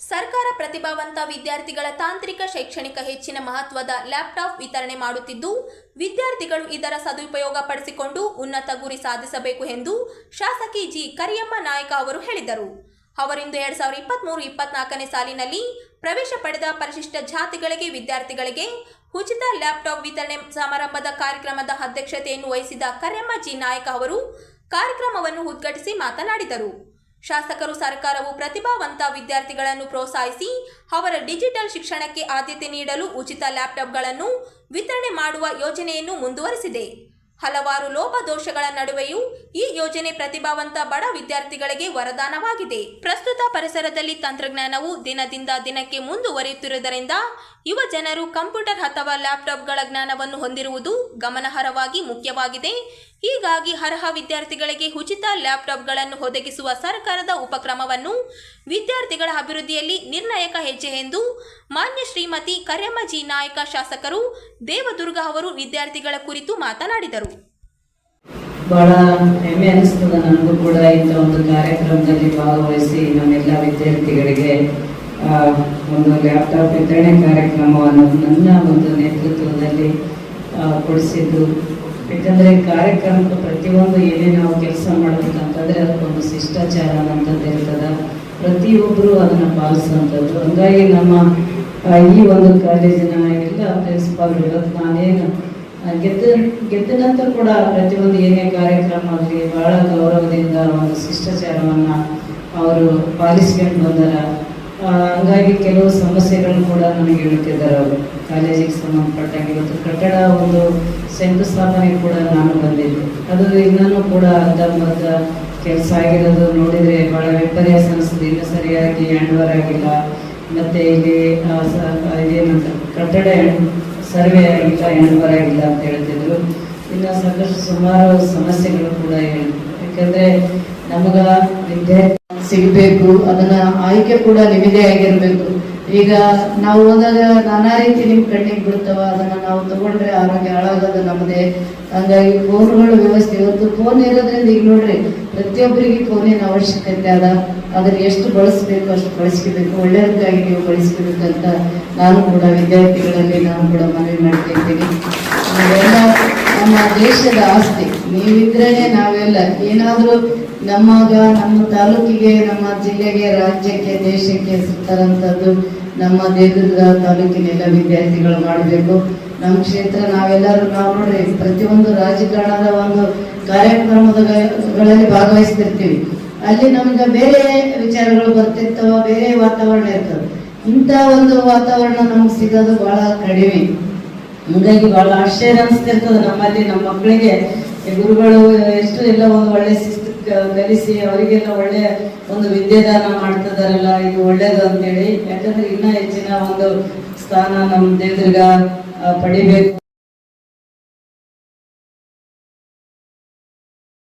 ಸರ್ಕಾರ ಪ್ರತಿಭಾವಂತ ವಿದ್ಯಾರ್ಥಿಗಳ ತಾಂತ್ರಿಕ ಶೈಕ್ಷಣಿಕ ಹೆಚ್ಚಿನ ಮಹತ್ವದ ಲ್ಯಾಪ್ಟಾಪ್ ವಿತರಣೆ ಮಾಡುತ್ತಿದ್ದು, ವಿದ್ಯಾರ್ಥಿಗಳು ಇದರ ಸದುಪಯೋಗ ಪಡಿಸಿಕೊಂಡು ಉನ್ನತ ಗುರಿ ಸಾಧಿಸಬೇಕು ಎಂದು ಶಾಸಕಿ ಜಿ ಕರಿಯಮ್ಮ ನಾಯಕ ಅವರು ಹೇಳಿದರು. ಅವರಿಂದು 2023-24ನೇ ಸಾಲಿನಲ್ಲಿ ಪ್ರವೇಶ ಪಡೆದ ಪರಿಶಿಷ್ಟ ಜಾತಿಗಳಿಗೆ ವಿದ್ಯಾರ್ಥಿಗಳಿಗೆ ಉಚಿತ ಲ್ಯಾಪ್ಟಾಪ್ ವಿತರಣೆ ಸಮಾರಂಭದ ಕಾರ್ಯಕ್ರಮದ ಅಧ್ಯಕ್ಷತೆಯನ್ನು ವಹಿಸಿದ ಕರಿಯಮ್ಮ ಜಿ ನಾಯಕ ಅವರು ಕಾರ್ಯಕ್ರಮವನ್ನು ಉದ್ಘಾಟಿಸಿ ಮಾತನಾಡಿದರು. ಶಾಸಕರು ಸರ್ಕಾರವು ಪ್ರತಿಭಾವಂತ ವಿದ್ಯಾರ್ಥಿಗಳನ್ನು ಪ್ರೋತ್ಸಾಹಿಸಿ ಅವರ ಡಿಜಿಟಲ್ ಶಿಕ್ಷಣಕ್ಕೆ ಆದ್ಯತೆ ನೀಡಲು ಉಚಿತ ಲ್ಯಾಪ್ಟಾಪ್ಗಳನ್ನು ವಿತರಣೆ ಮಾಡುವ ಯೋಜನೆಯನ್ನು ಮುಂದುವರೆಸಿದೆ. ಹಲವಾರು ಲೋಪದೋಷಗಳ ನಡುವೆಯೂ ಈ ಯೋಜನೆ ಪ್ರತಿಭಾವಂತ ಬಡ ವಿದ್ಯಾರ್ಥಿಗಳಿಗೆ ವರದಾನವಾಗಿದೆ. ಪ್ರಸ್ತುತ ಪರಿಸರದಲ್ಲಿ ತಂತ್ರಜ್ಞಾನವು ದಿನದಿಂದ ದಿನಕ್ಕೆ ಮುಂದುವರಿಯುತ್ತಿರುವುದರಿಂದ ಯುವ ಜನರು ಕಂಪ್ಯೂಟರ್ ಅಥವಾ ಲ್ಯಾಪ್ಟಾಪ್ಗಳ ಜ್ಞಾನವನ್ನು ಹೊಂದಿರುವುದು ಗಮನಾರ್ಹವಾಗಿ ಮುಖ್ಯವಾಗಿದೆ. ಹೀಗಾಗಿ ಅರ್ಹ ವಿದ್ಯಾರ್ಥಿಗಳಿಗೆ ಉಚಿತ ಲ್ಯಾಪ್ಟಾಪ್ಗಳನ್ನು ಒದಗಿಸುವ ಸರ್ಕಾರದ ಉಪಕ್ರಮವನ್ನು ವಿದ್ಯಾರ್ಥಿಗಳ ಅಭಿವೃದ್ಧಿಯಲ್ಲಿ ನಿರ್ಣಾಯಕ ಹೆಜ್ಜೆ ಎಂದು ಮಾನ್ಯ ಶ್ರೀಮತಿ ಕರಿಯಮ್ಮ ಜಿ ನಾಯಕ ಶಾಸಕರು ದೇವದುರ್ಗ ಅವರು ವಿದ್ಯಾರ್ಥಿಗಳ ಕುರಿತು ಮಾತನಾಡಿದರು. ಬಹಳ ಹೆಮ್ಮೆ ಅನಿಸ್ತದೆ ನನಗೂ ಕೂಡ ಇಂಥ ಒಂದು ಕಾರ್ಯಕ್ರಮದಲ್ಲಿ ಭಾಗವಹಿಸಿ ನಮ್ಮೆಲ್ಲ ವಿದ್ಯಾರ್ಥಿಗಳಿಗೆ ಒಂದು ಲ್ಯಾಪ್ಟಾಪ್ ವಿತರಣೆ ಕಾರ್ಯಕ್ರಮವನ್ನು ನನ್ನ ಒಂದು ನೇತೃತ್ವದಲ್ಲಿ ಕೊಡಿಸಿದ್ದು. ಯಾಕಂದರೆ ಕಾರ್ಯಕ್ರಮಕ್ಕೆ ಪ್ರತಿಯೊಂದು ಏನೇ ನಾವು ಕೆಲಸ ಮಾಡಬೇಕಂತಂದರೆ ಅದಕ್ಕೊಂದು ಶಿಷ್ಟಾಚಾರ ಅನ್ನೋಂಥದ್ದು ಇರ್ತದೆ, ಪ್ರತಿಯೊಬ್ಬರು ಅದನ್ನು ಪಾಲಿಸುವಂಥದ್ದು. ಹಂಗಾಗಿ ನಮ್ಮ ಈ ಒಂದು ಕಾಲೇಜಿನ ಎಲ್ಲ ಪ್ರಿನ್ಸಿಪಾಲ್ಗಳು ಇವತ್ತು ನಾನೇನು ಗೆದ್ದ ನಂತರ ಕೂಡ ಪ್ರತಿಯೊಂದು ಏನೇ ಕಾರ್ಯಕ್ರಮ ಆಗಲಿ ಬಹಳ ಗೌರವದಿಂದ ಒಂದು ಶಿಷ್ಟಾಚಾರವನ್ನು ಅವರು ಪಾಲಿಸ್ಕೊಂಡು ಬಂದಾರ. ಹಂಗಾಗಿ ಕೆಲವು ಸಮಸ್ಯೆಗಳು ಕೂಡ ನನಗೆ ಹೇಳ್ತಿದ್ದಾರೆ ಅವರು ಕಾಲೇಜಿಗೆ ಸಂಬಂಧಪಟ್ಟಾಗ. ಇವತ್ತು ಕಟ್ಟಡ ಒಂದು ಶಂಕುಸ್ಥಾಪನೆ ಕೂಡ ನಾನು ಬಂದಿದ್ದೆ, ಅದು ಇನ್ನೂ ಕೂಡ ಅರ್ಧಂಬರ್ಧ ಕೆಲಸ ಆಗಿರೋದು ನೋಡಿದರೆ ಭಾಳ ವಿಪರ್ಯಾಸ ಅನಿಸ್ತದೆ. ಇನ್ನೂ ಸರಿಯಾಗಿ ಹ್ಯಾಂಡ್ಓವರ್ ಆಗಿಲ್ಲ, ಮತ್ತು ಇಲ್ಲಿ ಇದೇನಂತ ಕಟ್ಟಡ ಸರ್ವೆ ಆಗಿಲ್ಲ, ಹ್ಯಾಂಡ್ಓವರ್ ಆಗಿಲ್ಲ ಅಂತ ಹೇಳ್ತಿದ್ರು. ಇನ್ನು ಸಾಕಷ್ಟು ಸುಮಾರು ಸಮಸ್ಯೆಗಳು ಕೂಡ ಯಾಕಂದರೆ ನಮಗ ವಿದ್ಯಾರ್ಥಿ ಸಿಗಬೇಕು, ಅದನ್ನ ಆಯ್ಕೆ ಕೂಡ ನಿಮ್ಮದೇ ಆಗಿರಬೇಕು. ಈಗ ನಾವು ಹೋದಾಗ ನಾನಾ ರೀತಿ ನಿಮ್ಮ ಕಣ್ಣಿಗೆ ಬಿಡ್ತಾವ, ಅದನ್ನ ನಾವು ತಗೊಂಡ್ರೆ ಆರೋಗ್ಯ ಹಾಳಾಗೋದು ನಮ್ಮದೇ. ಹಂಗಾಗಿ ಫೋನ್ಗಳ ವ್ಯವಸ್ಥೆ, ಇವತ್ತು ಫೋನ್ ಇರೋದ್ರಿಂದ ಈಗ ನೋಡ್ರಿ ಪ್ರತಿಯೊಬ್ಬರಿಗೆ ಫೋನಿನ ಅವಶ್ಯಕತೆ ಅದ. ಅದನ್ನ ಎಷ್ಟು ಬಳಸಬೇಕು ಅಷ್ಟು ಬಳಸ್ಕೋಬೇಕು, ಒಳ್ಳೆಯದಕ್ಕಾಗಿ ನೀವು ಬಳಸ್ಕೋಬೇಕಂತ ನಾನು ಕೂಡ ವಿದ್ಯಾರ್ಥಿಗಳಲ್ಲಿ ನಾನು ಕೂಡ ಮನವಿ ಮಾಡ್ತಿದ್ದೀನಿ. ನಾವೆಲ್ಲ ನಮ್ಮ ದೇಶದ ಆಸ್ತಿ, ನೀವಿದ್ರೆ ನಾವೆಲ್ಲ ಏನಾದರೂ ನಮ್ಮ ತಾಲೂಕಿಗೆ, ನಮ್ಮ ಜಿಲ್ಲೆಗೆ, ರಾಜ್ಯಕ್ಕೆ, ದೇಶಕ್ಕೆ ಸಿಗ್ತಾರಂಥದ್ದು ನಮ್ಮ ದೇವದುರ್ಗ ತಾಲೂಕಿನೆಲ್ಲ ವಿದ್ಯಾರ್ಥಿಗಳು ಮಾಡಬೇಕು. ನಮ್ಮ ಕ್ಷೇತ್ರ ನಾವು ನೋಡ್ರಿ ಪ್ರತಿಯೊಂದು ರಾಜಕಾರಣದ ಒಂದು ಕಾರ್ಯಕ್ರಮಗಳಲ್ಲಿ ಭಾಗವಹಿಸ್ತಿರ್ತೀವಿ. ಅಲ್ಲಿ ನಮ್ಗೆ ಬೇರೆ ವಿಚಾರಗಳು ಬರ್ತಿರ್ತಾವ, ಬೇರೆ ವಾತಾವರಣ ಇರ್ತದೆ. ಇಂಥ ಒಂದು ವಾತಾವರಣ ನಮ್ಗೆ ಸಿಗೋದು ಬಹಳ ಕಡಿಮೆ. ಹೀಗಾಗಿ ಬಹಳ ಆಶ್ಚರ್ಯ ಅನಿಸ್ತಿರ್ತದೆ ನಮ್ಮಲ್ಲಿ. ನಮ್ಮ ಮಕ್ಕಳಿಗೆ ಗುರುಗಳು ಎಷ್ಟು ಎಲ್ಲ ಒಂದು ಒಳ್ಳೆ ಶಿಸ್ತು ಕಲಿಸಿ ಅವರಿಗೆಲ್ಲ ಒಳ್ಳೆ ಒಂದು ವಿದ್ಯಾದಾನ ಮಾಡ್ತಿದಾರಲ್ಲ, ಇದು ಒಳ್ಳೇದು ಅಂತೇಳಿ. ಯಾಕಂದ್ರೆ ಇನ್ನೂ ಹೆಚ್ಚಿನ ಒಂದು ಸ್ಥಾನ ನಮ್ಮ ದೇವದುರ್ಗ ಪಡಿಬೇಕು.